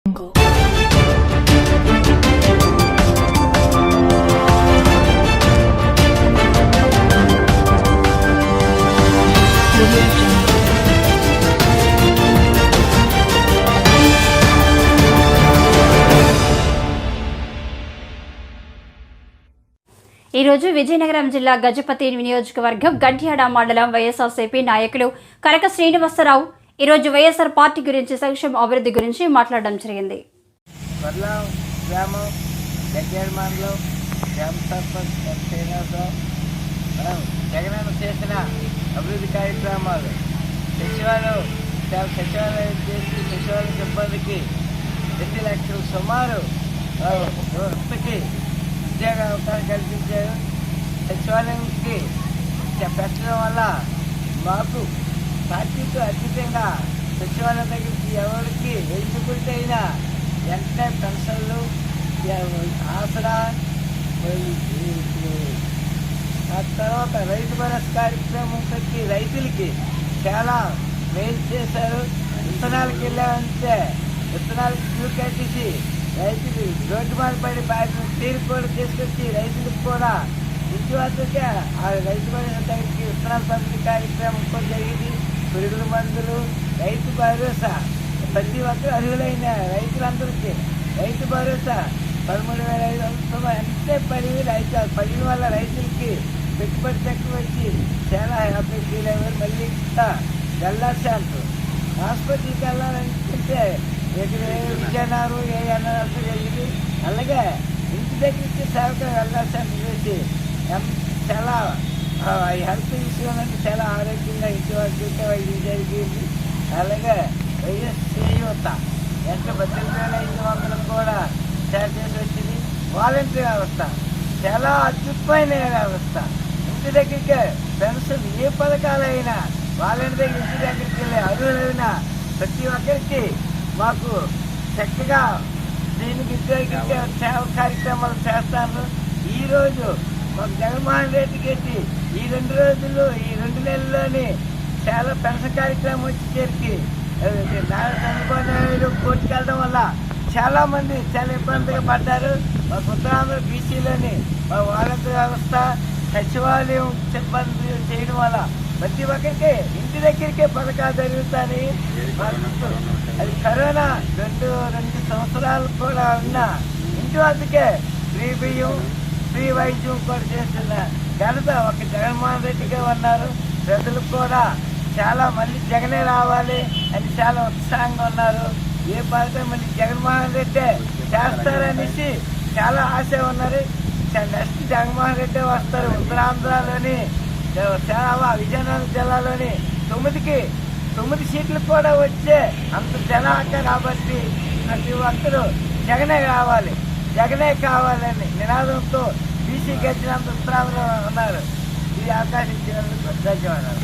ఈ రోజు విజయనగరం జిల్లా గజపతి నియోజకవర్గం గంట్యాడ మండలం వైఎస్ఆర్సీపీ నాయకులు కనక శ్రీనివాసరావు ఈ రోజు వైఎస్ఆర్ పార్టీ గురించి సంక్షేమ అభివృద్ధి గురించి మాట్లాడడం జరిగింది. జగనన్న చేసిన అభివృద్ధి కార్యక్రమాలు సచివాలయం చేసి సచివాలయ సిబ్బందికి 2 లక్షలు సుమారు ఉద్యోగ అవకాశం కల్పించారు. సచివాలయంకి పెట్టడం వల్ల మాకు పార్టీతో అతీతంగా సచివాలయం దగ్గరికి ఎవరికి ఎలిజిబిలిటీ అయినా వెంటనే పెన్షన్లు, ఆసరా, ఆ తర్వాత రైతు భరోసా కార్యక్రమం వచ్చి రైతులకి చాలా మేలు చేశారు. విత్తనాలకు వెళ్ళామంటే విత్తనాలకు క్యూ కట్టేసి రైతులు రోడ్డు మీద పడి తీరు కూడా తీసుకొచ్చి రైతులకు కూడా ఇంటి వద్దకే ఆ రైతు భరోసా దగ్గరికి విత్తనాల పంపిణీ కార్యక్రమం కూడా జరిగింది. పురుగుల మందులు, రైతు భరోసా ప్రతి ఒక్కరు అర్హులైన రైతులందరికీ రైతు భరోసా 13,500 అంటే 10,000 10 వల్ల రైతులకి పెట్టుబడి తక్కువ వచ్చి చాలా హ్యాపీ ఫీల్ అయ్యారు. మళ్ళీ ఇంకా వెళ్ళాల్సి హాస్పిటల్కి వెళ్ళాలనుకుంటే విజయనగరం ఏఎన్ఆర్ జరిగింది. అలాగే ఇంటి దగ్గరికి సేవకు వెళ్ళాల్సి చేసి చాలా హెల్త్ విషయంలో చాలా ఆరోగ్యంగా ఇంటి వరకు వైద్యం జరిగింది. అలాగే వైఎస్ చేయూత ఎంత 18,500 కూడా తయారు చేసి వచ్చింది. వాలంటరీ వ్యవస్థ చాలా అద్భుతమైన వ్యవస్థ. ఇంటి దగ్గరికి పెన్షన్ ఏ పథకాలైనా వాలంటరీ ఇంటి దగ్గరికి వెళ్ళి అర్హులైన ప్రతి ఒక్కరికి మాకు చక్కగా దీనికి సేవ కార్యక్రమాలు చేస్తాను. ఈరోజు మాకు జగన్మోహన్ రెడ్డికి ఈ 2 రోజుల్లో ఈ 2 నెలల్లోనే చాలా పెన్షన్ కార్యక్రమం వచ్చేసరికి చంద్రబాబు నాయుడు కోర్టుకు వెళ్ళడం వల్ల చాలా మంది చాలా ఇబ్బందిగా పడ్డారు. మా ఉత్తరాంధ్ర బీసీలోని మా వాలంటరీ వ్యవస్థ సచివాలయం సిబ్బంది చేయడం వల్ల ప్రతి ఒక్కరికి ఇంటి దగ్గరికే పథకాలు జరుగుతాయి. అది కరోనా 2 సంవత్సరాలు కూడా ఉన్న ఇంటి వద్దకే ఫ్రీ బియ్యం, ఫ్రీ వైద్యం కూడా చేస్తున్న ఘనత ఒక జగన్మోహన్ రెడ్డిగా ఉన్నారు. ప్రజలకు కూడా చాలా మళ్ళీ జగనే రావాలి అని చాలా ఉత్సాహంగా ఉన్నారు. ఏ పథకం మళ్ళీ జగన్మోహన్ రెడ్డి చేస్తారనేసి చాలా ఆశ ఉన్నారు. నెక్స్ట్ జగన్మోహన్ రెడ్డి వస్తారు. ఉత్తరాంధ్రలోని చాలా విజయనగరం జిల్లాలోని 9 సీట్లు కూడా వచ్చే అంత జనాక కాబట్టి ప్రతి ఒక్కరూ జగనే కావాలని నినాదంతో బీసీ గెలిచినంత ఉత్సాహంలో ఉన్నారు. ఈ అవకాశం ఇచ్చినందుకు ధన్యవాదాలు.